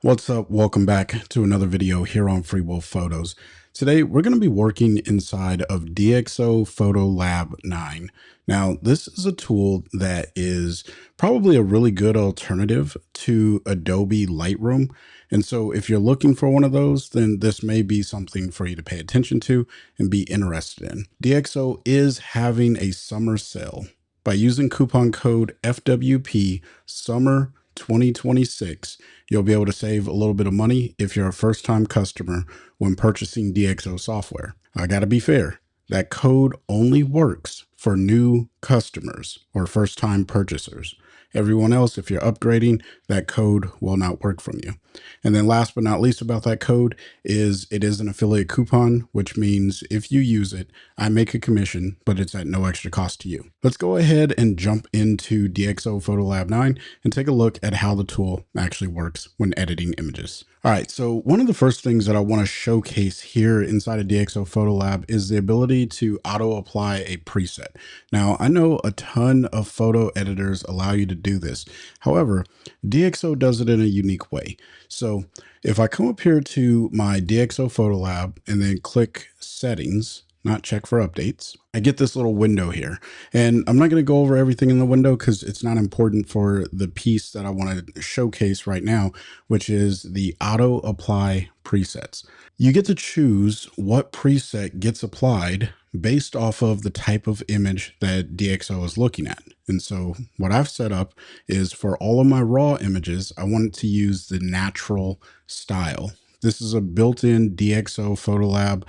What's up? Welcome back to another video here on Free Wolf Photos. Today, we're going to be working inside of DxO Photolab 9. Now, this is a tool that is probably a really good alternative to Adobe Lightroom. And so if you're looking for one of those, then this may be something for you to pay attention to and be interested in. DxO is having a summer sale. By using coupon code FWP SUMMER 2026, you'll be able to save a little bit of money if you're a first-time customer when purchasing DxO software. I gotta be fair, that code only works for new customers or first-time purchasers. Everyone else, if you're upgrading, that code will not work from you. And then last but not least about that code is it is an affiliate coupon, which means if you use it, I make a commission, but it's at no extra cost to you. Let's go ahead and jump into DxO Photolab 9 and take a look at how the tool actually works when editing images. All right, so one of the first things that I want to showcase here inside of DxO Photolab is the ability to auto apply a preset. Now, I know a ton of photo editors allow you to do this. However, DxO does it in a unique way. So if I come up here to my DxO Photolab and then click settings, not check for updates, I get this little window here. And I'm not going to go over everything in the window because it's not important for the piece that I want to showcase right now, which is the auto apply presets. You get to choose what preset gets applied based off of the type of image that DxO is looking at. And so what I've set up is for all of my raw images, I want it to use the natural style. This is a built-in DxO Photolab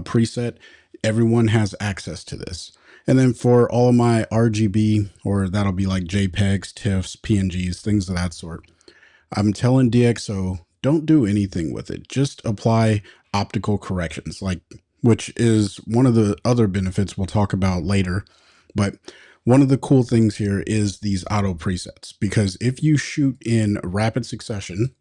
preset. Everyone has access to this. And then for all of my RGB, or that'll be like JPEGs, TIFFs, PNGs, things of that sort, I'm telling DxO, don't do anything with it. Just apply optical corrections, which is one of the other benefits we'll talk about later. But one of the cool things here is these auto presets, because if you shoot in rapid succession,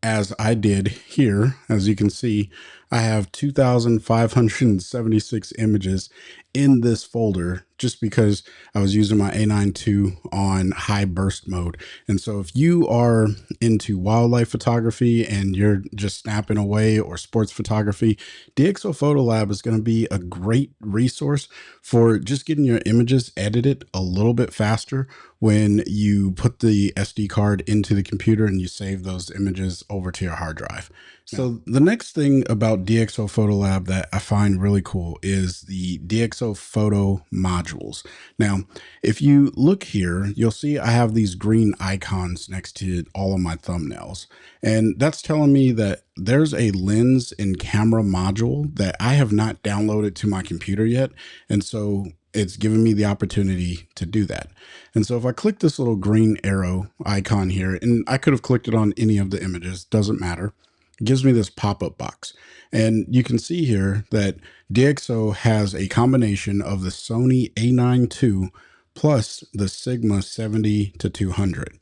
as I did here, as you can see, I have 2,576 images in this folder just because I was using my A9 II on high burst mode. And so if you are into wildlife photography and you're just snapping away, or sports photography, DxO Photolab is going to be a great resource for just getting your images edited a little bit faster when you put the SD card into the computer and you save those images over to your hard drive. So the next thing about DxO Photolab that I find really cool is the DxO Photo modules. Now, if you look here, you'll see I have these green icons next to all of my thumbnails. And that's telling me that there's a lens and camera module that I have not downloaded to my computer yet. And so it's given me the opportunity to do that. And so if I click this little green arrow icon here, and I could have clicked it on any of the images, doesn't matter. It gives me this pop-up box. And you can see here that DxO has a combination of the Sony A9 II plus the Sigma 70 to 200.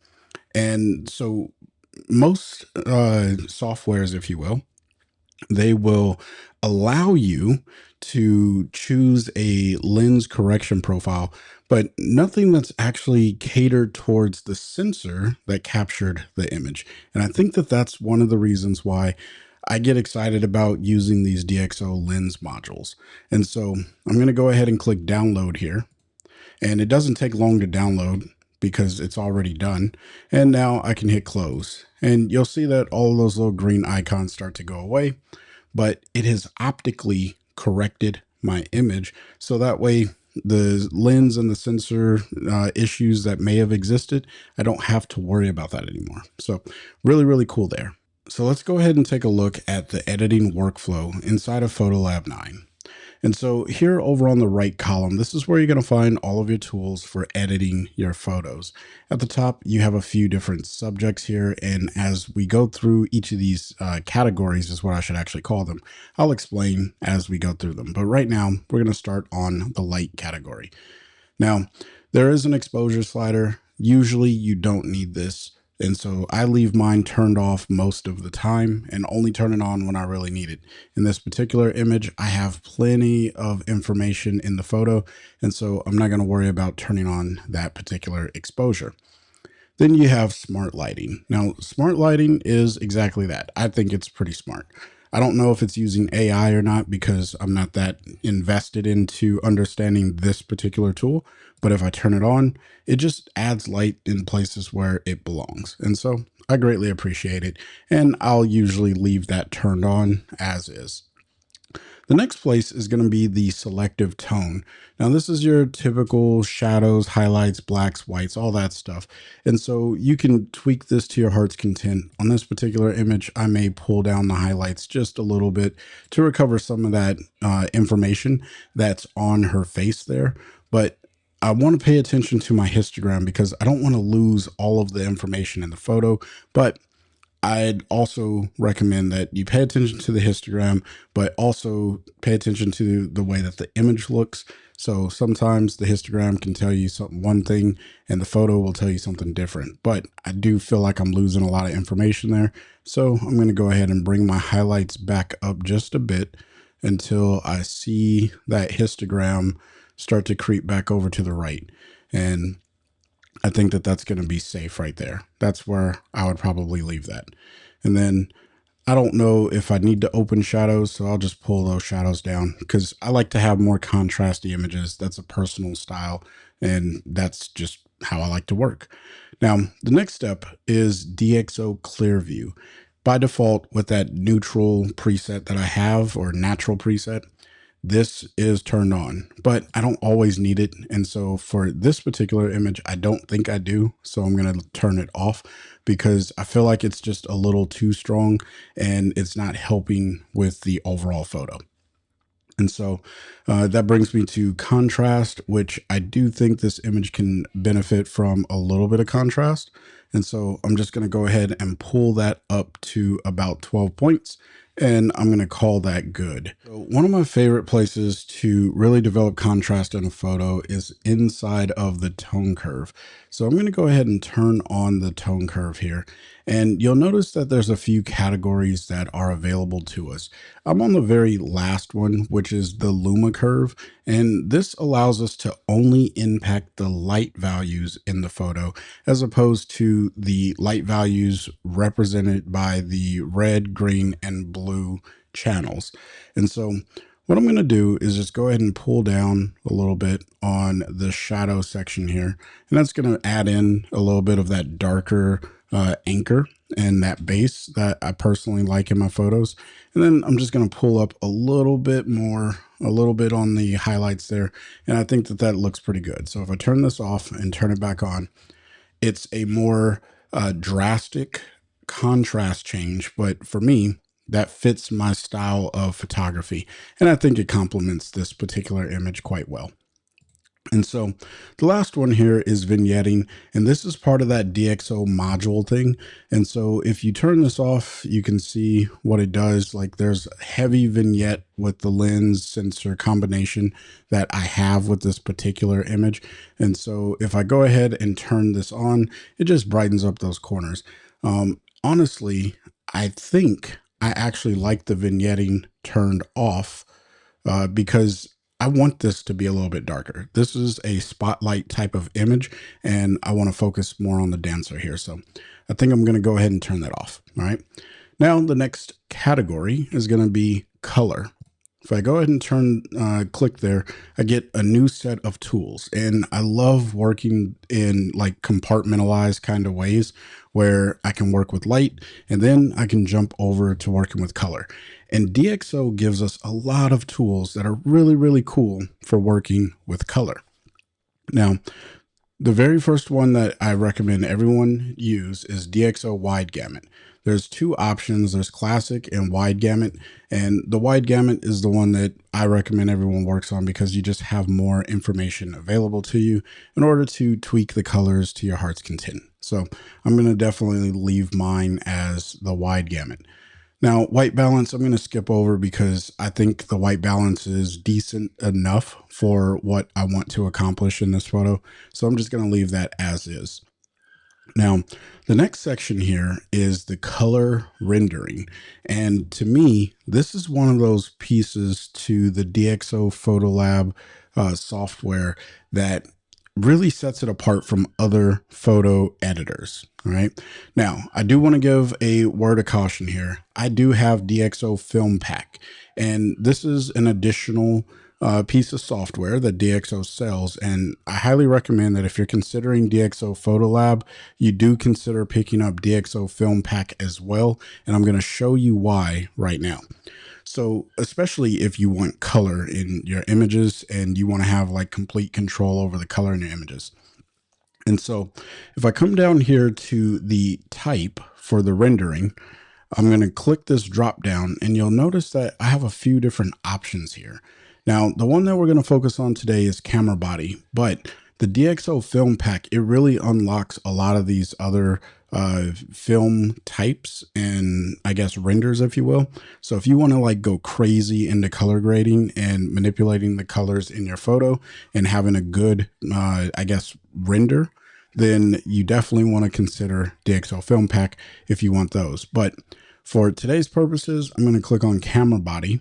And so most softwares, if you will, they will allow you to choose a lens correction profile, but nothing that's actually catered towards the sensor that captured the image. And I think that that's one of the reasons why I get excited about using these DxO lens modules. And so I'm going to go ahead and click download here. And it doesn't take long to download because it's already done. And now I can hit close. And you'll see that all of those little green icons start to go away, but it has optically corrected my image. So that way the lens and the sensor issues that may have existed, I don't have to worry about that anymore. So really, really cool there. So let's go ahead and take a look at the editing workflow inside of Photolab 9. And so here over on the right column, this is where you're going to find all of your tools for editing your photos. At the top, you have a few different subjects here. And as we go through each of these categories is what I should actually call them, I'll explain as we go through them. But right now, we're going to start on the light category. Now, there is an exposure slider. Usually you don't need this. And so I leave mine turned off most of the time and only turn it on when I really need it. In this particular image, I have plenty of information in the photo, and so I'm not going to worry about turning on that particular exposure. Then you have smart lighting. Now, smart lighting is exactly that. I think it's pretty smart. I don't know if it's using AI or not because I'm not that invested into understanding this particular tool. But if I turn it on, it just adds light in places where it belongs. And so I greatly appreciate it. And I'll usually leave that turned on as is. The next place is going to be the selective tone. Now, this is your typical shadows, highlights, blacks, whites, all that stuff. And so you can tweak this to your heart's content. On this particular image, I may pull down the highlights just a little bit to recover some of that information that's on her face there. But I want to pay attention to my histogram because I don't want to lose all of the information in the photo, but I'd also recommend that you pay attention to the histogram, but also pay attention to the way that the image looks. So sometimes the histogram can tell you something, one thing, and the photo will tell you something different. But I do feel like I'm losing a lot of information there. So I'm going to go ahead and bring my highlights back up just a bit until I see that histogram start to creep back over to the right. And I think that that's going to be safe right there. That's where I would probably leave that. And then I don't know if I need to open shadows, so I'll just pull those shadows down because I like to have more contrasty images. That's a personal style, and that's just how I like to work. Now, the next step is DxO Clearview. By default, with that neutral preset that I have, or natural preset, this is turned on, but I don't always need it. And so for this particular image, I don't think I do. So I'm going to turn it off because I feel like it's just a little too strong and it's not helping with the overall photo. And so that brings me to contrast, which I do think this image can benefit from a little bit of contrast. And so I'm just going to go ahead and pull that up to about 12 points. And I'm going to call that good. So one of my favorite places to really develop contrast in a photo is inside of the tone curve. So I'm going to go ahead and turn on the tone curve here. And you'll notice that there's a few categories that are available to us. I'm on the very last one, which is the Luma curve. And this allows us to only impact the light values in the photo, as opposed to the light values represented by the red, green, and blue channels. And so what I'm going to do is just go ahead and pull down a little bit on the shadow section here. And that's going to add in a little bit of that darker anchor and that base that I personally like in my photos. And then I'm just going to pull up a little bit more, a little bit on the highlights there. And I think that that looks pretty good. So if I turn this off and turn it back on, it's a more drastic contrast change. But for me, that fits my style of photography. And I think it complements this particular image quite well. And so the last one here is vignetting, and this is part of that DxO module thing. And so if you turn this off, you can see what it does. Like there's heavy vignette with the lens sensor combination that I have with this particular image. And so if I go ahead and turn this on, it just brightens up those corners. Honestly, I think I actually like the vignetting turned off because I want this to be a little bit darker. This is a spotlight type of image, and I want to focus more on the dancer here. So I think I'm going to go ahead and turn that off. All right. Now the next category is going to be color. If I go ahead and click there, I get a new set of tools. And I love working in like compartmentalized kind of ways where I can work with light and then I can jump over to working with color. And DxO gives us a lot of tools that are really, really cool for working with color. Now, the very first one that I recommend everyone use is DxO Wide Gamut. There's two options. There's classic and wide gamut. And the wide gamut is the one that I recommend everyone works on because you just have more information available to you in order to tweak the colors to your heart's content. So I'm going to definitely leave mine as the wide gamut. Now, white balance, I'm going to skip over because I think the white balance is decent enough for what I want to accomplish in this photo. So I'm just going to leave that as is. Now, the next section here is the color rendering. And to me, this is one of those pieces to the DxO Photolab software that really sets it apart from other photo editors. All right. Now, I do want to give a word of caution here. I do have DxO Filmpack, and this is an additional piece of software that DxO sells. And I highly recommend that if you're considering DxO Photolab, you do consider picking up DxO Filmpack as well. And I'm going to show you why right now. So especially if you want color in your images and you want to have like complete control over the color in your images. And so if I come down here to the type for the rendering, I'm going to click this drop down and you'll notice that I have a few different options here. Now, the one that we're going to focus on today is camera body, but the DxO Filmpack, it really unlocks a lot of these other film types and I guess renders, if you will. So if you want to like go crazy into color grading and manipulating the colors in your photo and having a good, I guess, render, then you definitely want to consider DxO Filmpack if you want those. But for today's purposes, I'm going to click on camera body.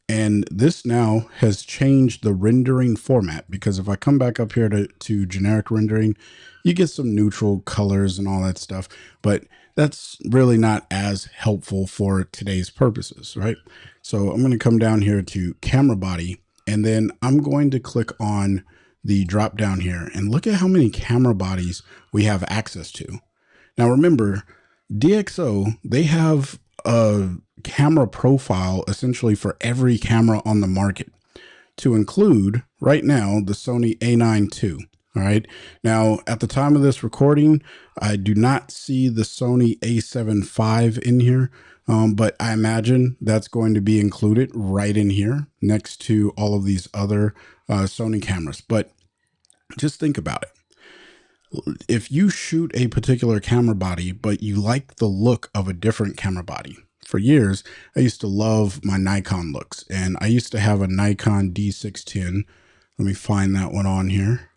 And this now has changed the rendering format, because if I come back up here to generic rendering, you get some neutral colors and all that stuff, but that's really not as helpful for today's purposes, right? So I'm going to come down here to camera body, and then I'm going to click on the drop down here and look at how many camera bodies we have access to. Now remember, DxO, they have a camera profile essentially for every camera on the market, to include right now the Sony A9 II. All right. Now, at the time of this recording, I do not see the Sony A7 IV in here, but I imagine that's going to be included right in here next to all of these other Sony cameras. But just think about it. If you shoot a particular camera body, but you like the look of a different camera body. For years, I used to love my Nikon looks, and I used to have a Nikon D610. Let me find that one on here.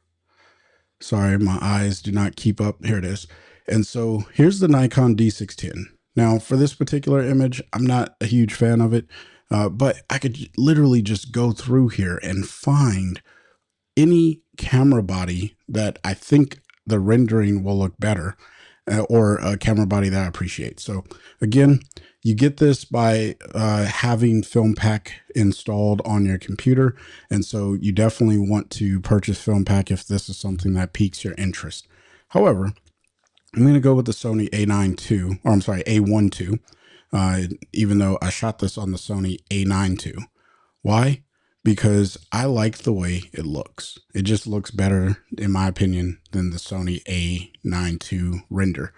Sorry, my eyes do not keep up. Here it is. And so here's the Nikon D610. Now, for this particular image, I'm not a huge fan of it, but I could literally just go through here and find any camera body that I think the rendering will look better, or a camera body that I appreciate. So again, you get this by having Filmpack installed on your computer. And so you definitely want to purchase Filmpack if this is something that piques your interest. However, I'm going to go with the Sony A9 II, or I'm sorry, A1 II, even though I shot this on the Sony A9 II. Why? Because I like the way it looks. It just looks better, in my opinion, than the Sony A9 II render.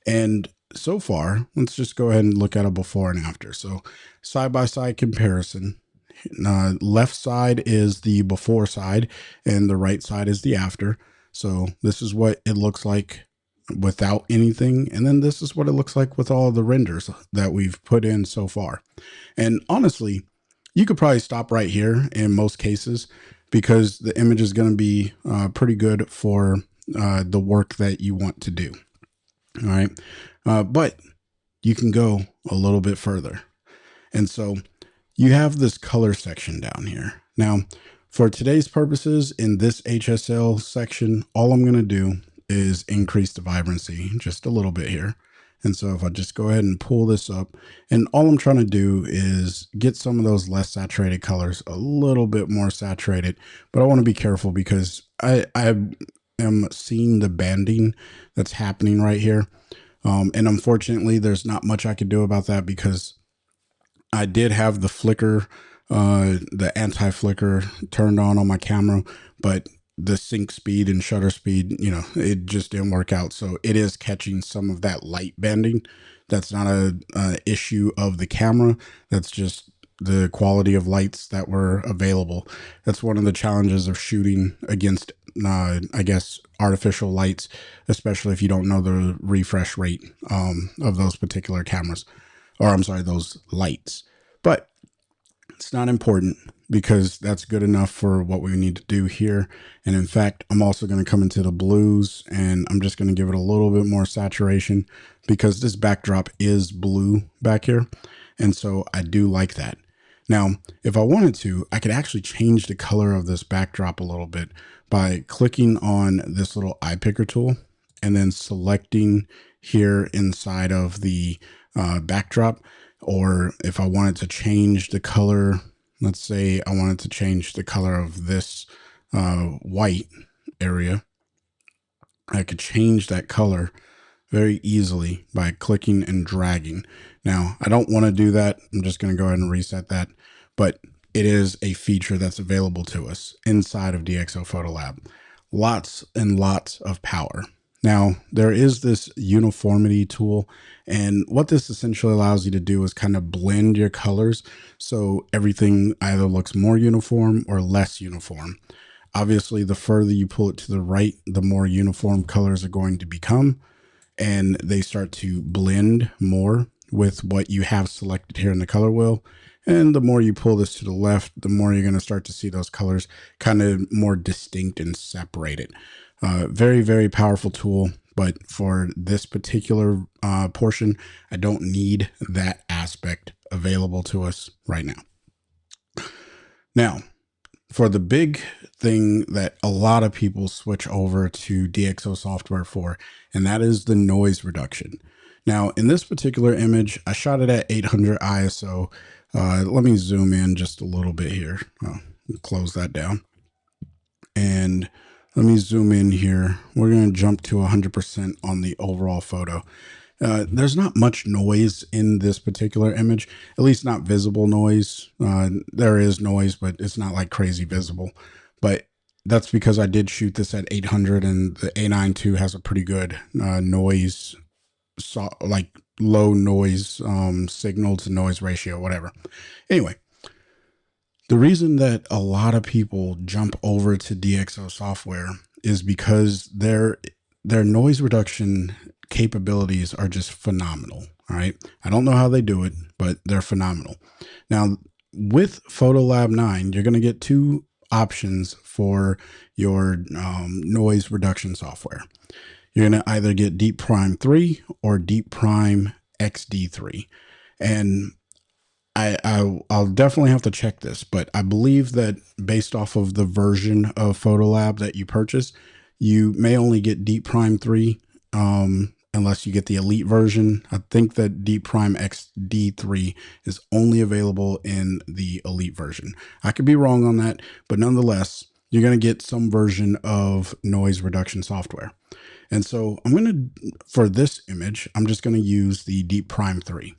And so far, let's just go ahead and look at a before and after. So side-by-side comparison. Left side is the before side and the right side is the after. So this is what it looks like without anything. And then this is what it looks like with all the renders that we've put in so far. And honestly, you could probably stop right here in most cases, because the image is going to be pretty good for the work that you want to do. All right. But you can go a little bit further. And so you have this color section down here. Now, for today's purposes in this HSL section, all I'm going to do is increase the vibrancy just a little bit here. And so if I just go ahead and pull this up, and all I'm trying to do is get some of those less saturated colors a little bit more saturated, but I want to be careful because I am seeing the banding that's happening right here. And unfortunately, there's not much I could do about that, because I did have the flicker, the anti-flicker turned on my camera, but the sync speed and shutter speed, it just didn't work out. So it is catching some of that light banding. That's not a issue of the camera. That's just the quality of lights that were available. That's one of the challenges of shooting against, I guess, artificial lights, especially if you don't know the refresh rate of those particular cameras, or I'm sorry, those lights. But it's not important, because that's good enough for what we need to do here. And in fact, I'm also going to come into the blues, and I'm just going to give it a little bit more saturation, because this backdrop is blue back here. And so I do like that. Now, if I wanted to, I could actually change the color of this backdrop a little bit by clicking on this little eye picker tool and then selecting here inside of the backdrop. Or if I wanted to change the color, let's say I wanted to change the color of this white area, I could change that color very easily by clicking and dragging. Now, I don't want to do that. I'm just going to go ahead and reset that, but it is a feature that's available to us inside of DxO Photolab. Lots and lots of power. Now, there is this uniformity tool, and what this essentially allows you to do is kind of blend your colors so everything either looks more uniform or less uniform. Obviously, the further you pull it to the right, the more uniform colors are going to become, and they start to blend more with what you have selected here in the color wheel. And the more you pull this to the left, the more you're going to start to see those colors kind of more distinct and separated. Very, very powerful tool. But for this particular portion, I don't need that aspect available to us right now. Now, for the big thing that a lot of people switch over to DxO software for, and that is the noise reduction. Now, in this particular image, I shot it at 800 ISO. Let me zoom in just a little bit here. Close that down. And let me zoom in here. We're going to jump to 100% on the overall photo. There's not much noise in this particular image, at least not visible noise. There is noise, but it's not like crazy visible. But that's because I did shoot this at 800, and the A9 II has a pretty good noise, like low noise signal to noise ratio, whatever. Anyway, the reason that a lot of people jump over to DxO software is because their noise reduction capabilities are just phenomenal. All right. I don't know how they do it, but they're phenomenal. Now, with Photolab 9, you're going to get two options for your noise reduction software. You're going to either get Deep Prime 3 or Deep Prime XD3. And I'll definitely have to check this, but I believe that based off of the version of Photolab that you purchase, you may only get Deep Prime 3 unless you get the Elite version. I think that Deep Prime XD3 is only available in the Elite version. I could be wrong on that, but nonetheless, you're going to get some version of noise reduction software. And so for this image, I'm just going to use the Deep Prime 3.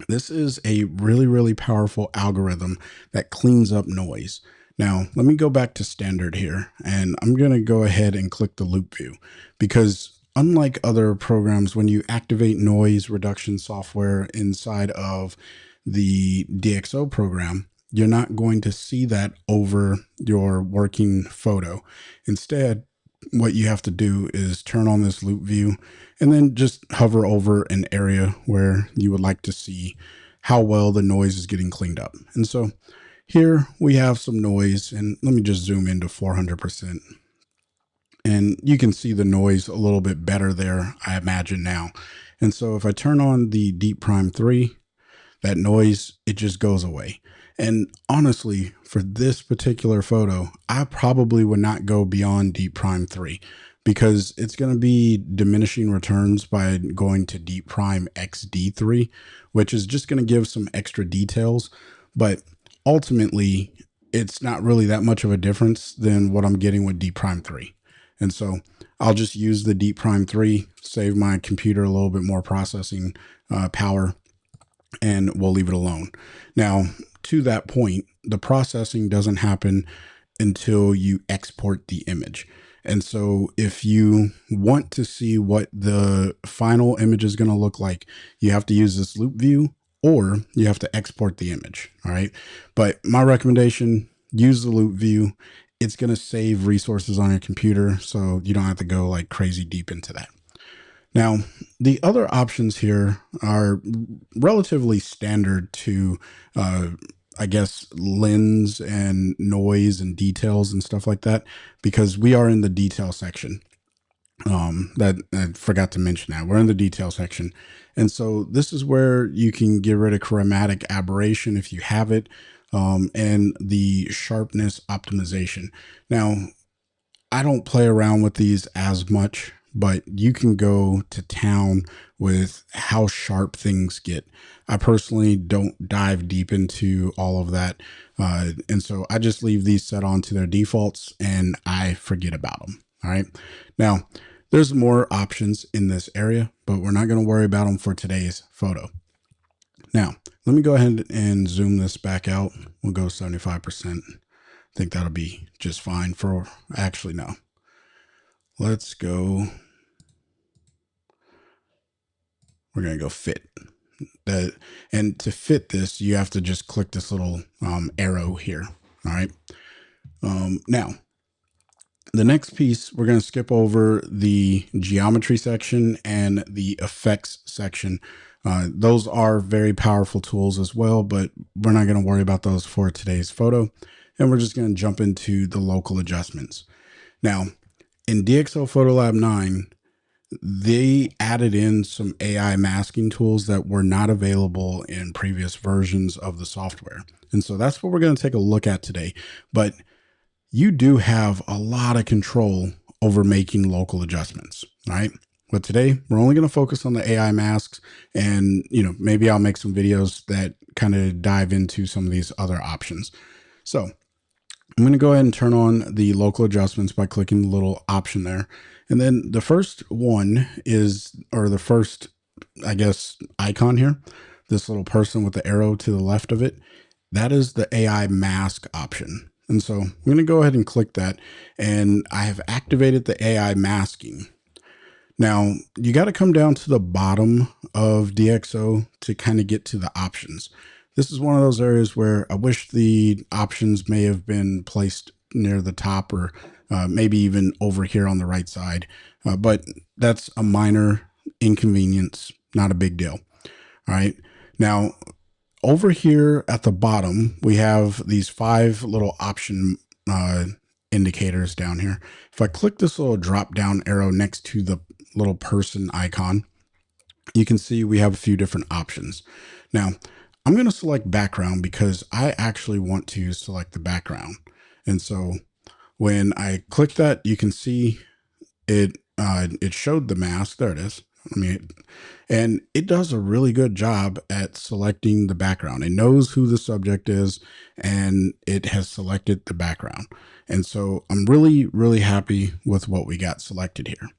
This is a really, really powerful algorithm that cleans up noise. Now, let me go back to standard here, and I'm going to go ahead and click the loop view, because unlike other programs, when you activate noise reduction software inside of the DxO program, you're not going to see that over your working photo. Instead, what you have to do is turn on this loop view and then just hover over an area where you would like to see how well the noise is getting cleaned up. And so here we have some noise, and let me just zoom into 400%. And you can see the noise a little bit better there, I imagine now. And so if I turn on the Deep Prime 3, that noise, it just goes away. And honestly, for this particular photo, I probably would not go beyond Deep Prime 3 because it's going to be diminishing returns by going to Deep Prime XD3, which is just going to give some extra details. But ultimately, it's not really that much of a difference than what I'm getting with Deep Prime 3. And so I'll just use the Deep Prime 3, save my computer a little bit more processing power, and we'll leave it alone. Now, to that point, the processing doesn't happen until you export the image. And so if you want to see what the final image is going to look like, you have to use this loop view, or you have to export the image. All right. But my recommendation, use the loop view. It's going to save resources on your computer, so you don't have to go like crazy deep into that. Now, the other options here are relatively standard to, I guess, lens and noise and details and stuff like that, because we are in the detail section. That I forgot to mention that we're in the detail section. And so this is where you can get rid of chromatic aberration if you have it, and the sharpness optimization. Now, I don't play around with these as much, but you can go to town with how sharp things get. I personally don't dive deep into all of that. And so I just leave these set on to their defaults and I forget about them. All right. Now, there's more options in this area, but we're not going to worry about them for today's photo. Now, let me go ahead and zoom this back out. We'll go 75%. I think that'll be just fine for, actually, no. Let's go. We're going to go fit. And to fit this, you have to just click this little arrow here. All right. Now, the next piece, we're going to skip over the geometry section and the effects section. Those are very powerful tools as well, but we're not going to worry about those for today's photo. And we're just going to jump into the local adjustments. Now, in DxO Photolab 9, they added in some AI masking tools that were not available in previous versions of the software. And so that's what we're going to take a look at today. But you do have a lot of control over making local adjustments, right? But today we're only going to focus on the AI masks, and maybe I'll make some videos that kind of dive into some of these other options. So I'm going to go ahead and turn on the local adjustments by clicking the little option there. And then the first one is, or the first, I guess, icon here, this little person with the arrow to the left of it, that is the AI mask option. And so I'm going to go ahead and click that, and I have activated the AI masking. Now, you got to come down to the bottom of DxO to kind of get to the options. This is one of those areas where I wish the options may have been placed near the top, or maybe even over here on the right side. But that's a minor inconvenience, not a big deal. All right. Now, over here at the bottom, we have these 5 little option indicators down here. If I click this little drop down arrow next to the little person icon, you can see we have a few different options. Now, I'm going to select background because I actually want to select the background. And so when I click that, you can see it showed the mask. There it is. And it does a really good job at selecting the background. It knows who the subject is, and it has selected the background. And so I'm really, really happy with what we got selected here.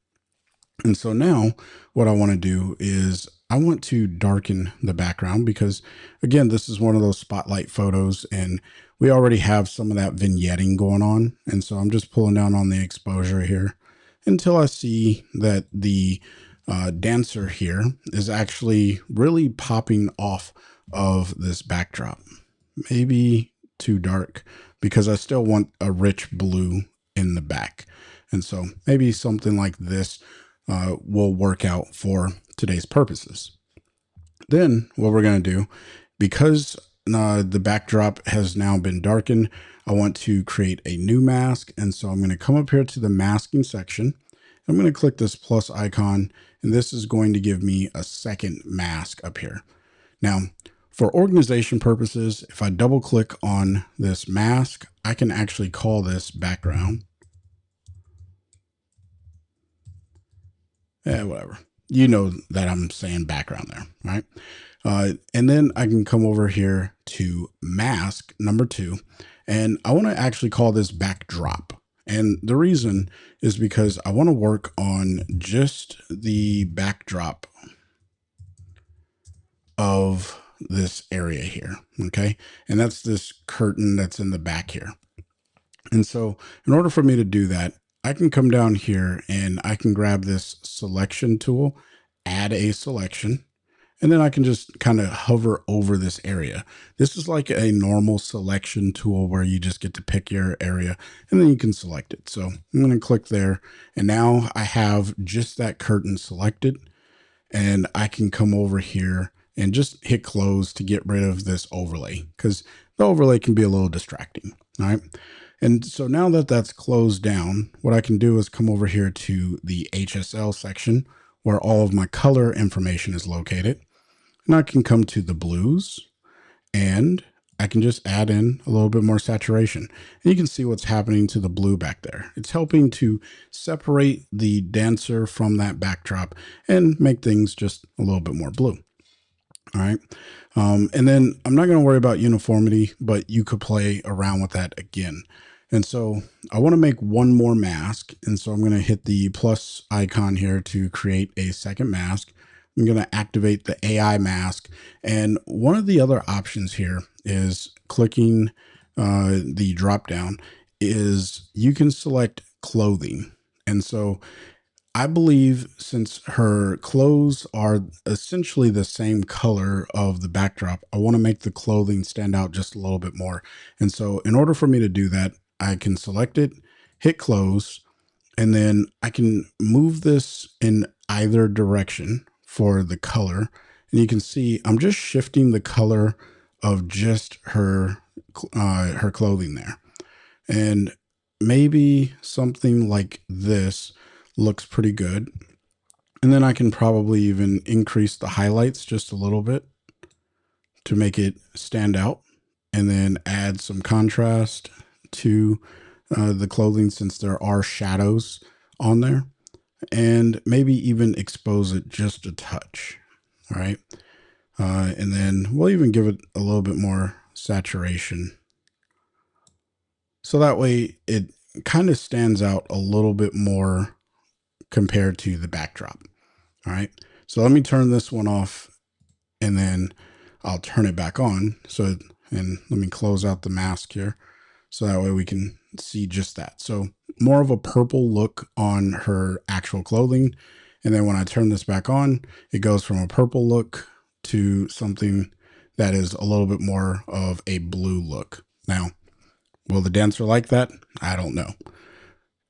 And so now what I want to do is I want to darken the background because, again, this is one of those spotlight photos and we already have some of that vignetting going on. And so I'm just pulling down on the exposure here until I see that the dancer here is actually really popping off of this backdrop. Maybe too dark because I still want a rich blue in the back. And so maybe something like this will work out for today's purposes. Then what we're going to do, because the backdrop has now been darkened, I want to create a new mask. And so I'm going to come up here to the masking section. I'm going to click this plus icon, and this is going to give me a second mask up here. Now, for organization purposes, if I double click on this mask, I can actually call this background. Whatever. You know that I'm saying background there, right? And then I can come over here to mask number 2, and I want to actually call this backdrop. And the reason is because I want to work on just the backdrop of this area here. Okay. And that's this curtain that's in the back here. And so in order for me to do that, I can come down here and I can grab this selection tool, add a selection, and then I can just kind of hover over this area. This is like a normal selection tool where you just get to pick your area and then you can select it. So I'm going to click there, and now I have just that curtain selected, and I can come over here and just hit close to get rid of this overlay because the overlay can be a little distracting. All right. And so now that that's closed down, what I can do is come over here to the HSL section where all of my color information is located. And I can come to the blues and I can just add in a little bit more saturation. And you can see what's happening to the blue back there. It's helping to separate the dancer from that backdrop and make things just a little bit more blue. All right. And then I'm not going to worry about uniformity, but you could play around with that again. And so I want to make one more mask. And so I'm going to hit the plus icon here to create a second mask. I'm going to activate the AI mask. And one of the other options here is clicking the drop down is you can select clothing. And so I believe since her clothes are essentially the same color of the backdrop, I want to make the clothing stand out just a little bit more. And so in order for me to do that, I can select it, hit close, and then I can move this in either direction for the color. And you can see I'm just shifting the color of just her clothing there. And maybe something like this looks pretty good. And then I can probably even increase the highlights just a little bit to make it stand out, and then add some contrast to the clothing since there are shadows on there, and maybe even expose it just a touch. All right. And then we'll even give it a little bit more saturation. So that way it kind of stands out a little bit more compared to the backdrop. All right. So let me turn this one off and then I'll turn it back on. So, and let me close out the mask here. So that way we can see just that. So more of a purple look on her actual clothing. And then when I turn this back on, it goes from a purple look to something that is a little bit more of a blue look. Now, will the dancer like that? I don't know.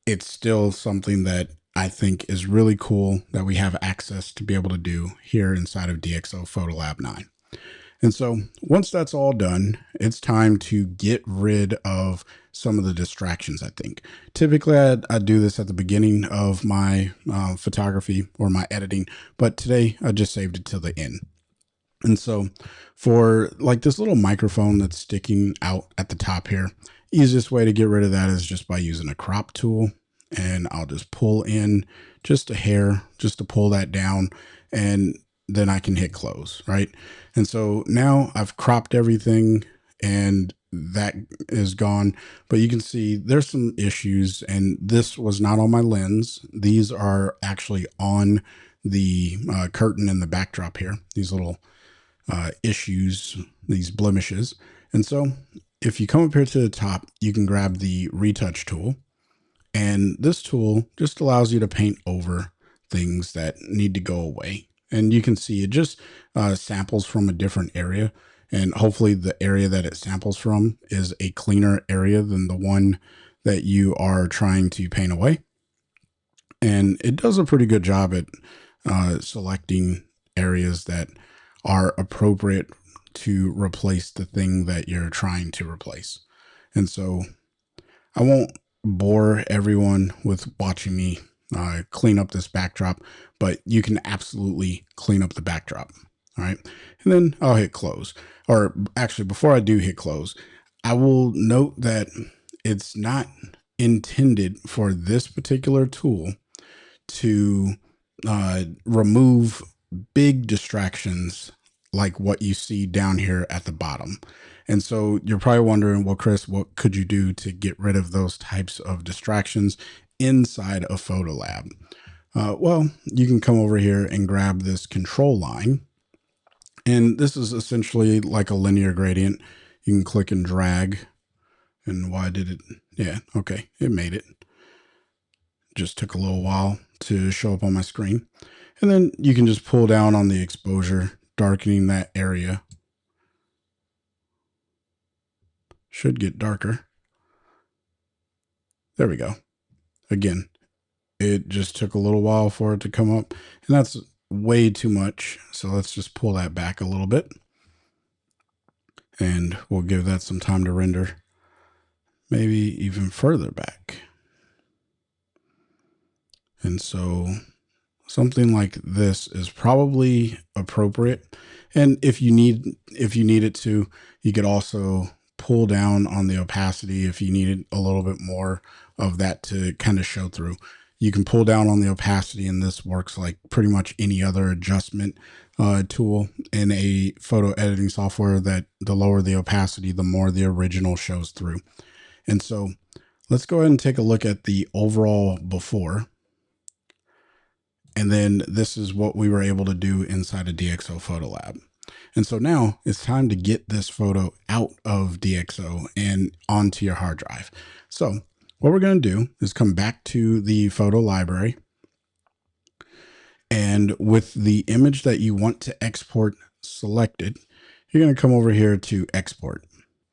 It's still something that I think is really cool that we have access to be able to do here inside of DxO Photolab 9. And so once that's all done, it's time to get rid of some of the distractions, I think. Typically, I do this at the beginning of my photography or my editing, but today I just saved it till the end. And so for like this little microphone that's sticking out at the top here, easiest way to get rid of that is just by using a crop tool. And I'll just pull in just a hair just to pull that down, and then I can hit close, right? And so now I've cropped everything and that is gone, but you can see there's some issues, and this was not on my lens. These are actually on the curtain in the backdrop here, these little issues, these blemishes. And so if you come up here to the top, you can grab the retouch tool. And this tool just allows you to paint over things that need to go away. And you can see it just samples from a different area. And hopefully the area that it samples from is a cleaner area than the one that you are trying to paint away. And it does a pretty good job at selecting areas that are appropriate to replace the thing that you're trying to replace. And so I won't bore everyone with watching me clean up this backdrop, but you can absolutely clean up the backdrop. All right. And then I'll hit close. Or actually, before I do hit close, I will note that it's not intended for this particular tool to remove big distractions like what you see down here at the bottom. And so you're probably wondering, well, Chris, what could you do to get rid of those types of distractions inside of Photolab? Well, you can come over here and grab this control line. And this is essentially like a linear gradient. You can click and drag. And why did it? Yeah, okay, it made it. Just took a little while to show up on my screen. And then you can just pull down on the exposure, darkening that area. Should get darker. There we go. Again, it just took a little while for it to come up, and that's way too much. So let's just pull that back a little bit, and we'll give that some time to render. maybe even further back. And so something like this is probably appropriate. And if you need it to, you could also pull down on the opacity if you needed a little bit more of that to kind of show through. You can pull down on the opacity, and this works like pretty much any other adjustment tool in a photo editing software, that the lower the opacity, the more the original shows through. And so let's go ahead and take a look at the overall before. And then this is what we were able to do inside of DxO Photolab. And so now it's time to get this photo out of DxO and onto your hard drive. So what we're going to do is come back to the photo library, and with the image that you want to export selected, you're going to come over here to export.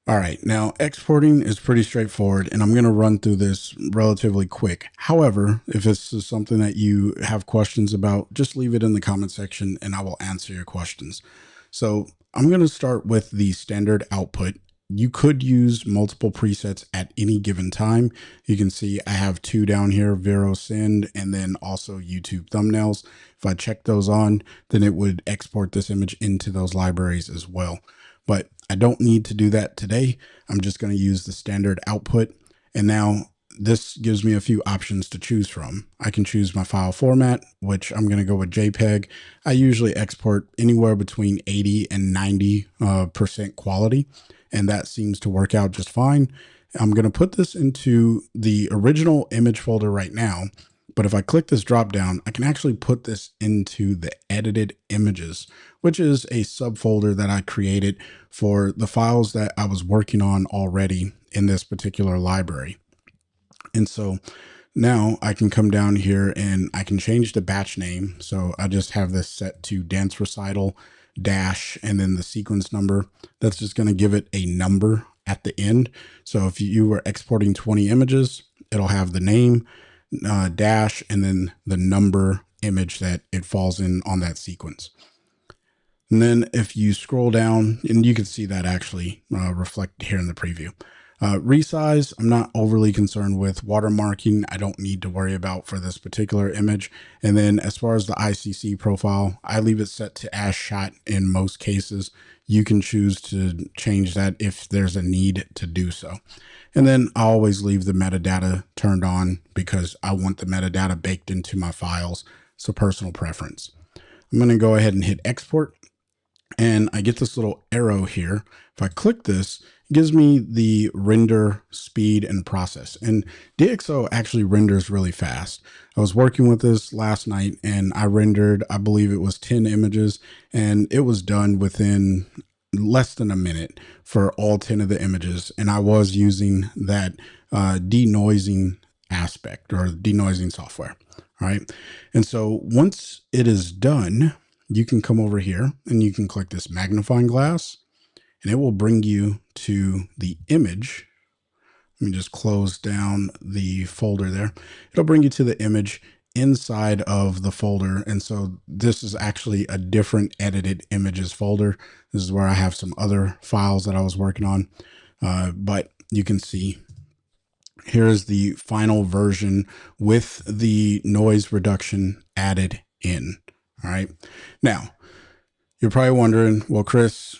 All right, now exporting is pretty straightforward, and I'm going to run through this relatively quick. However, if this is something that you have questions about, just leave it in the comment section and I will answer your questions. So I'm going to start with the standard output. You could use multiple presets at any given time. You can see I have 2 down here, Vero Send, and then also YouTube thumbnails. If I check those on, then it would export this image into those libraries as well. But I don't need to do that today. I'm just going to use the standard output. And now this gives me a few options to choose from. I can choose my file format, which I'm going to go with JPEG. I usually export anywhere between 80 and 90% quality, and that seems to work out just fine. I'm going to put this into the original image folder right now. But if I click this drop down, I can actually put this into the edited images, which is a subfolder that I created for the files that I was working on already in this particular library. And so now I can come down here and I can change the batch name. So I just have this set to dance recital dash and then the sequence number. That's just going to give it a number at the end. So if you were exporting 20 images, it'll have the name, dash, and then the number image that it falls in on that sequence. And then if you scroll down, and you can see that actually reflected here in the preview. Resize, I'm not overly concerned with. Watermarking, I don't need to worry about for this particular image. And then as far as the ICC profile, I leave it set to as shot in most cases. You can choose to change that if there's a need to do so. And then I always leave the metadata turned on because I want the metadata baked into my files. So personal preference. I'm going to go ahead and hit export, and I get this little arrow here. If I click this, it gives me the render speed and process. And DxO actually renders really fast. I was working with this last night and I rendered, I believe it was 10 images, and it was done within less than a minute for all 10 of the images. And I was using that denoising aspect or denoising software. All right. And so once it is done, you can come over here and you can click this magnifying glass, and it will bring you to the image. Let me just close down the folder there. It'll bring you to the image inside of the folder. And so this is actually a different edited images folder. This is where I have some other files that I was working on. But you can see here is the final version with the noise reduction added in. All right. Now, you're probably wondering, well, Chris,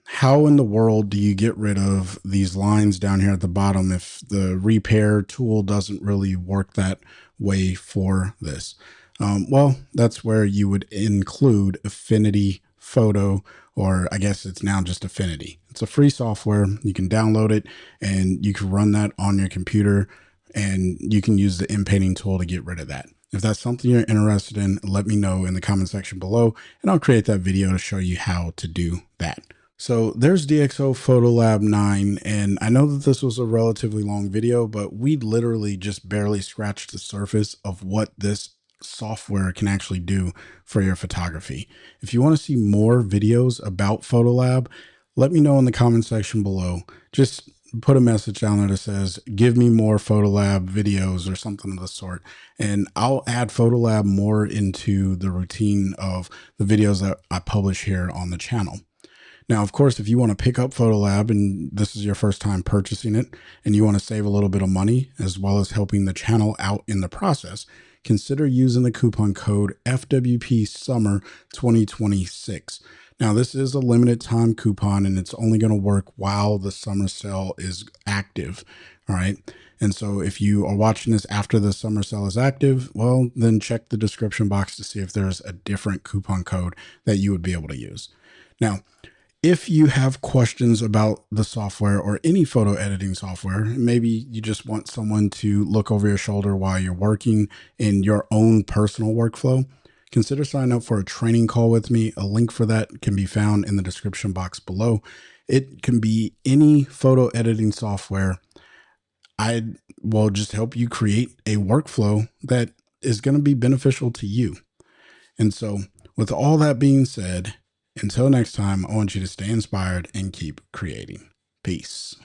how in the world do you get rid of these lines down here at the bottom if the repair tool doesn't really work that way for this? Well, that's where you would include Affinity Photo, or I guess it's now just Affinity. It's a free software. You can download it and you can run that on your computer, and you can use the inpainting tool to get rid of that. If that's something you're interested in, let me know in the comment section below, and I'll create that video to show you how to do that. So there's DxO Photolab 9, and I know that this was a relatively long video, but we literally just barely scratched the surface of what this software can actually do for your photography. If you want to see more videos about Photolab, let me know in the comment section below. Just put a message down there that says, give me more Photolab videos or something of the sort. And I'll add Photolab more into the routine of the videos that I publish here on the channel. Now, of course, if you want to pick up Photolab and this is your first time purchasing it and you want to save a little bit of money as well as helping the channel out in the process, consider using the coupon code FWP Summer 2026. Now, this is a limited time coupon and it's only going to work while the summer sale is active. All right. And so if you are watching this after the summer sale is active, well, then check the description box to see if there's a different coupon code that you would be able to use. Now, if you have questions about the software or any photo editing software, maybe you just want someone to look over your shoulder while you're working in your own personal workflow, consider signing up for a training call with me. A link for that can be found in the description box below. It can be any photo editing software. I will just help you create a workflow that is going to be beneficial to you. And so, with all that being said, until next time, I want you to stay inspired and keep creating. Peace.